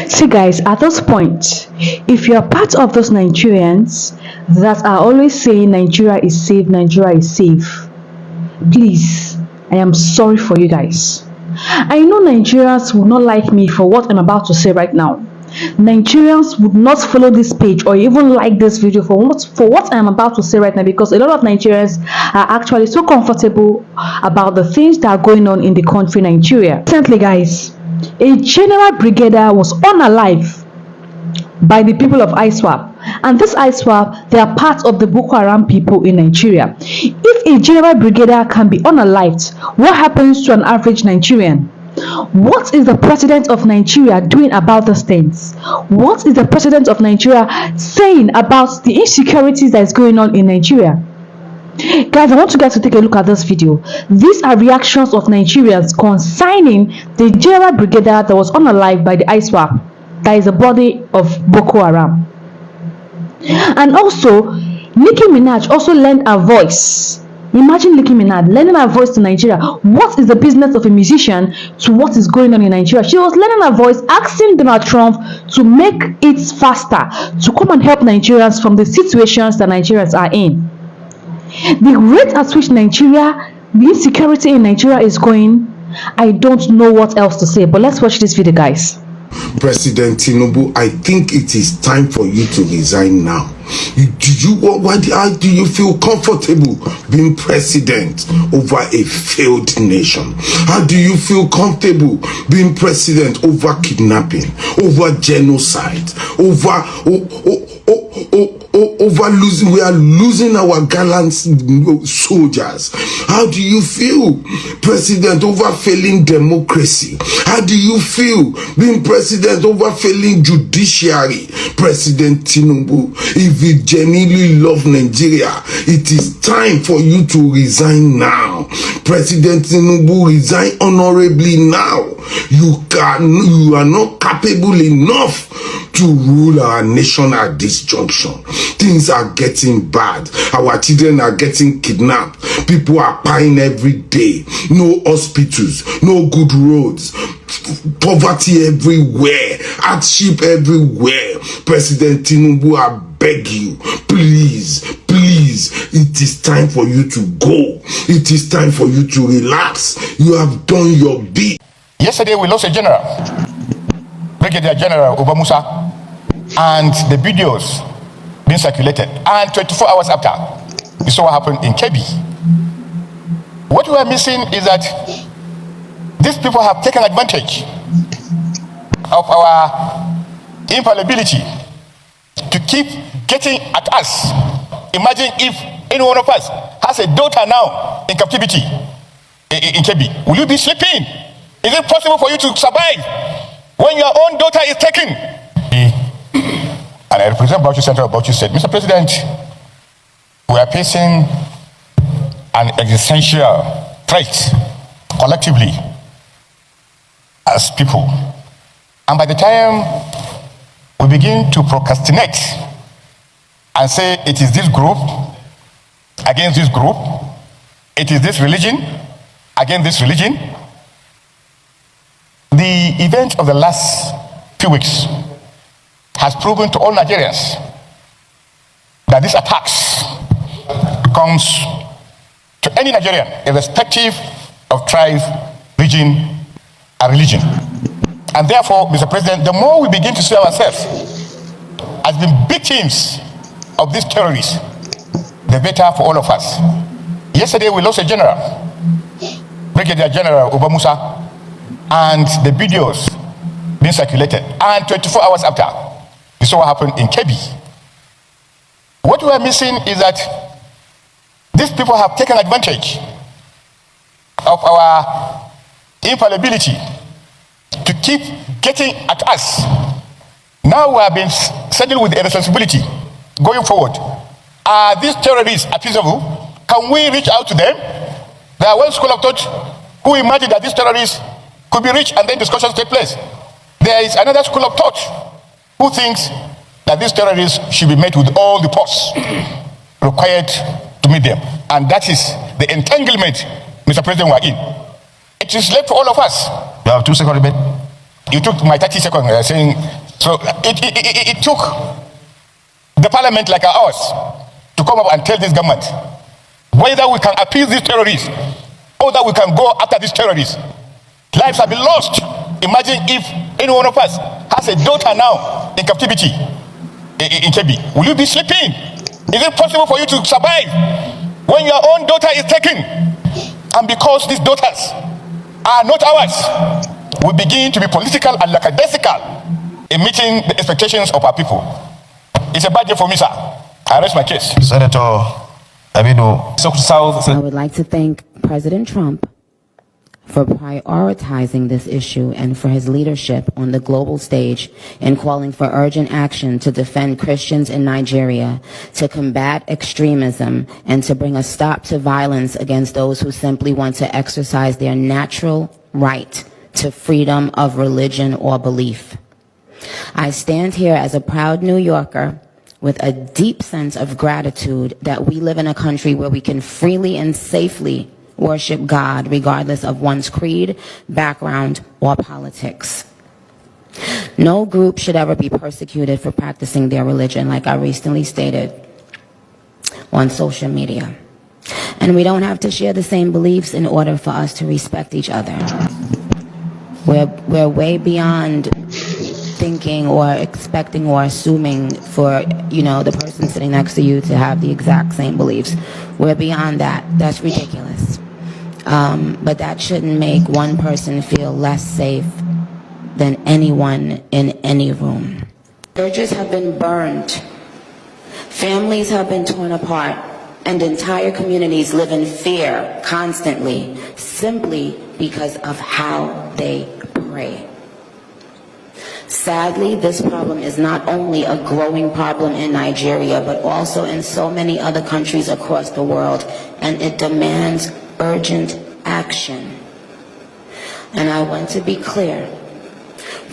See, guys, at this point, if you are part of those Nigerians that are always saying Nigeria is safe, please, I am sorry for you guys. I know Nigerians will not like me for what I'm about to say right now. Nigerians would not follow this page or even like this video for what I'm about to say right now, because a lot of Nigerians are actually so comfortable about the things that are going on in the country Nigeria. Recently, guys, a general brigadier was unalived by the people of ISWAP, and this ISWAP, they are part of the Boko Haram people in Nigeria. If a general brigadier can be unalived, what happens to an average Nigerian? What is the president of Nigeria doing about these things? What is the president of Nigeria saying about the insecurities that is going on in Nigeria? Guys, I want you guys to take a look at this video. These are reactions of Nigerians concerning the general brigadier that was unalived by the ISWAP, that is the body of Boko Haram. And also, Nicki Minaj also lent her voice. Imagine Nicki Minaj lending her voice to Nigeria. What is the business of a musician to what is going on in Nigeria? She was lending her voice, asking Donald Trump to make it faster, to come and help Nigerians from the situations that Nigerians are in. The rate at which the insecurity in Nigeria is going, I don't know what else to say. But let's watch this video, guys. President Tinubu, I think it is time for you to resign now. How do you feel comfortable being president over a failed nation? How do you feel comfortable being president over kidnapping, over genocide, over losing? We are losing our gallant soldiers. How do you feel, president, over failing democracy? How do you feel being president over failing judiciary? President Tinubu, if you genuinely love Nigeria, it is time for you to resign now. President Tinubu, resign honorably now. You are not capable enough to rule our nation at this junction. Things are getting bad. Our children are getting kidnapped. People are dying every day. No hospitals, no good roads, poverty everywhere, hardship everywhere. President Tinubu, I beg you, please, it is time for you to go. It is time for you to relax. You have done your bit. Yesterday we lost a general, Brigadier General Obamusa, and the videos being circulated. And 24 hours after, we saw what happened in Kebbi. What we are missing is that these people have taken advantage of our infallibility to keep getting at us. Imagine if any one of us has a daughter now in captivity in Kebbi. Will you be sleeping? Is it possible for you to survive when your own daughter is taken? And I represent Bauchi Central of Bauchi State. Mr. President, we are facing an existential threat collectively as people. And by the time we begin to procrastinate and say it is this group against this group, it is this religion against this religion, the event of the last few weeks has proven to all Nigerians that these attacks comes to any Nigerian, irrespective of tribe, region, and religion. And therefore, Mr. President, the more we begin to see ourselves as being victims of these terrorists, the better for all of us. Yesterday, we lost a general, Brigadier General Obamusa, and the videos being circulated. And 24 hours after, we saw what happened in Kebbi. What we are missing is that these people have taken advantage of our infallibility to keep getting at us. Now we have been saddled with a responsibility going forward. Are these terrorists appeasable? Can we reach out to them? There are one school of thought who imagined that these terrorists could be reached and then discussions take place. There is another school of thought who thinks that these terrorists should be met with all the force required to meet them. And that is the entanglement, Mr. President, we're in. It is left for all of us. You have 2 seconds, You took my 30 seconds saying, so it took the parliament like ours to come up and tell this government whether we can appease these terrorists or that we can go after these terrorists. Lives have been lost. Imagine if any one of us has a daughter now in captivity in Kebbi. Will you be sleeping? Is it possible for you to survive when your own daughter is taken? And because these daughters are not ours, we begin to be political and lackadaisical in meeting the expectations of our people. It's a bad day for me, sir. I rest my case. Senator Aminu, South. I would like to thank President Trump for prioritizing this issue and for his leadership on the global stage in calling for urgent action to defend Christians in Nigeria, to combat extremism, and to bring a stop to violence against those who simply want to exercise their natural right to freedom of religion or belief. I stand here as a proud New Yorker with a deep sense of gratitude that we live in a country where we can freely and safely worship God regardless of one's creed, background, or politics. No group should ever be persecuted for practicing their religion, like I recently stated on social media. And we don't have to share the same beliefs in order for us to respect each other. We're way beyond thinking or expecting or assuming for, the person sitting next to you to have the exact same beliefs. We're beyond that. That's ridiculous. But that shouldn't make one person feel less safe than anyone in any room. Churches have been burned. Families have been torn apart. And entire communities live in fear constantly, simply because of how they pray. Sadly, this problem is not only a growing problem in Nigeria, but also in so many other countries across the world, and it demands urgent action. And I want to be clear.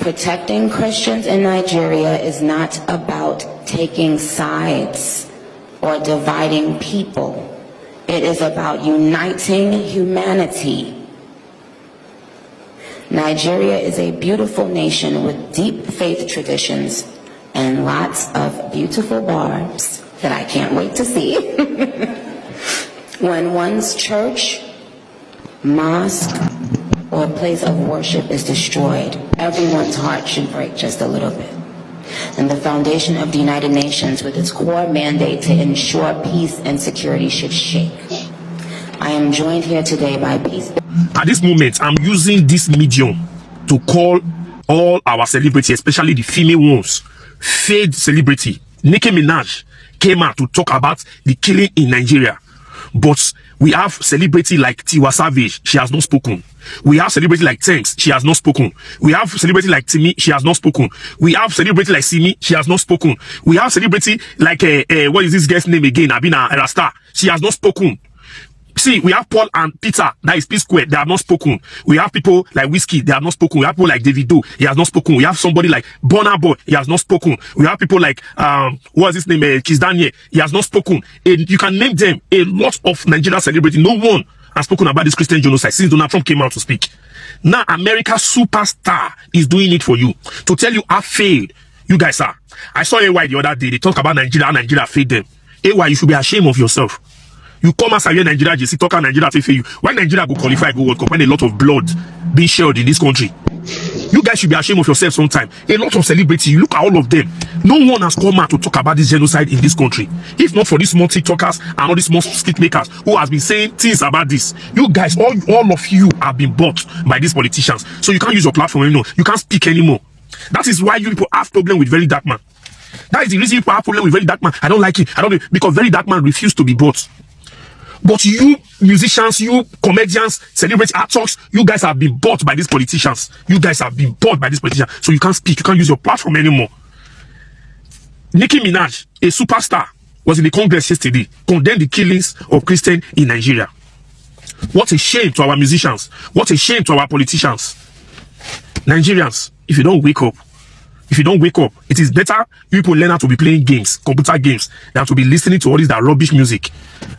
Protecting Christians in Nigeria is not about taking sides or dividing people. It is about uniting humanity. Nigeria is a beautiful nation with deep faith traditions and lots of beautiful barbs that I can't wait to see. When one's church, mosque, or place of worship is destroyed, everyone's heart should break just a little bit. And the foundation of the United Nations, with its core mandate to ensure peace and security, should shake. I am joined here today by peace. At this moment, I'm using this medium to call all our celebrities, especially the female ones, fade celebrity. Nicki Minaj came out to talk about the killing in Nigeria. But we have celebrity like Tiwa Savage, she has not spoken. We have celebrity like Thanks, she has not spoken. We have celebrity like Timmy, she has not spoken. We have celebrity like Simi, she has not spoken. We have celebrity like what is this guy's name again? Abina Rasta, she has not spoken. See, we have Paul and Peter, that is P Square, they have not spoken. We have people like Whiskey, they have not spoken. We have people like Davido, he has not spoken. We have somebody like Burna Boy, he has not spoken. We have people like what is his name, Kiss Daniel, he has not spoken. And you can name them. A lot of Nigerian celebrities, no one has spoken about this Christian genocide since Donald Trump came out to speak. Now America's superstar is doing it for you to tell you how failed you guys are. I saw AY the other day, they talk about Nigeria failed them. AY, you should be ashamed of yourself. You come as a Nigeria, you see, talk about Nigeria to fail you. Why Nigeria go qualify, go World Cup, when a lot of blood being shed in this country? You guys should be ashamed of yourself sometime. A lot of celebrities, you look at all of them. No one has come out to talk about this genocide in this country. If not for these small TikTokers and all these small stick makers who has been saying things about this. You guys, all of you have been bought by these politicians. So you can't use your platform anymore. You can't speak anymore. That is why you people have problem with Very Dark Man. That is the reason you people have problem with Very Dark Man. I don't like it. Because Very Dark Man refused to be bought. But you musicians, you comedians, celebrities, actors, you guys have been bought by these politicians. You guys have been bought by these politicians. So you can't speak, you can't use your platform anymore. Nicki Minaj, a superstar, was in the Congress yesterday, condemned the killings of Christians in Nigeria. What a shame to our musicians. What a shame to our politicians. Nigerians, if you don't wake up, it is better you people learn how to be playing games, computer games, than to be listening to all this that rubbish music.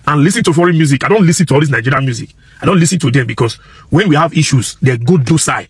And listen to foreign music. I don't listen to all this Nigerian music. I don't listen to them because when we have issues, they're good docile.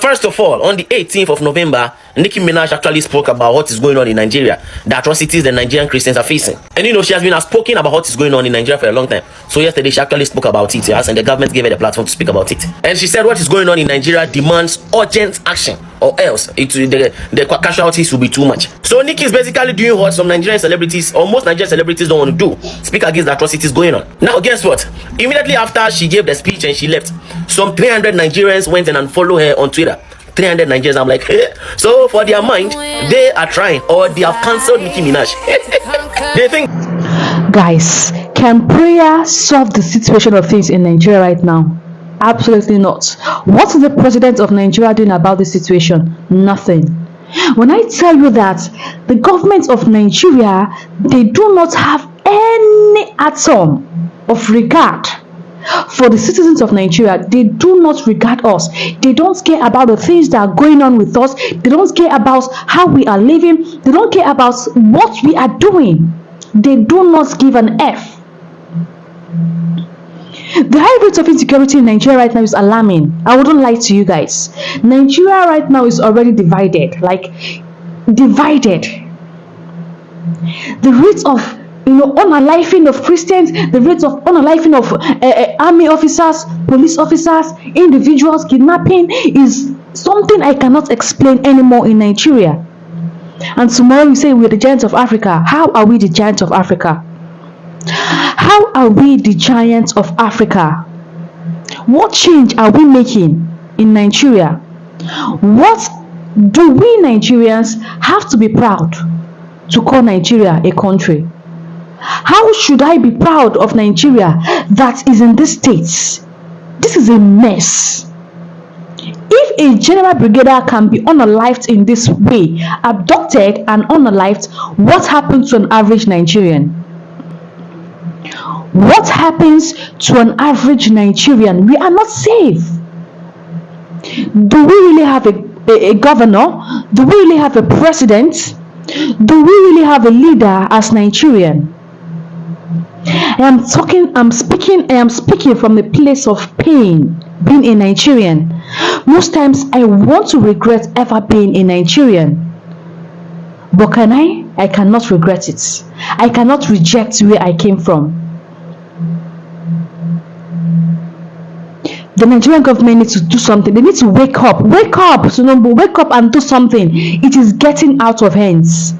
First of all, on the 18th of November, Nicki Minaj actually spoke about what is going on in Nigeria, the atrocities the Nigerian Christians are facing. And you know, she has been outspoken about what is going on in Nigeria for a long time. So yesterday, she actually spoke about it, yes, and the government gave her the platform to speak about it. And she said what is going on in Nigeria demands urgent action, or else the casualties will be too much. So Nicki is basically doing what some Nigerian celebrities, or most Nigerian celebrities, don't want to do: speak against the atrocities going on. Now, guess what? Immediately after she gave the speech and she left, some 300 Nigerians went in and followed her on Twitter. 300 Nigerians. I'm like, hey. So for their mind, they are trying, or they have cancelled Nicki Minaj. They think. Guys, can prayer solve the situation of things in Nigeria right now? Absolutely not. What is the president of Nigeria doing about this situation? Nothing. When I tell you that the government of Nigeria, they do not have any atom of regard for the citizens of Nigeria. They do not regard us. They don't care about the things that are going on with us. They don't care about how we are living. They don't care about what we are doing. They do not give an F. The high rate of insecurity in Nigeria right now is alarming. I wouldn't lie to you guys. Nigeria right now is already divided. Like, divided. The rate of unaliving of Christians, the rate of unaliving of army officers, police officers, individuals, kidnapping is something I cannot explain anymore in Nigeria. And tomorrow you say we're the giants of Africa. How are we the giants of Africa? How are we the giants of Africa? What change are we making in Nigeria? What do we Nigerians have to be proud to call Nigeria a country? How should I be proud of Nigeria that is in this state? This is a mess. If a general brigadier can be unalived in this way, abducted and unalived, what happens to an average Nigerian? What happens to an average Nigerian? We are not safe. Do we really have a governor? Do we really have a president? Do we really have a leader as Nigerian? I am speaking from the place of pain, being a Nigerian. Most times I want to regret ever being a Nigerian. But can I? I cannot regret it. I cannot reject where I came from. The Nigerian government needs to do something. They need to wake up. Wake up and do something. It is getting out of hands.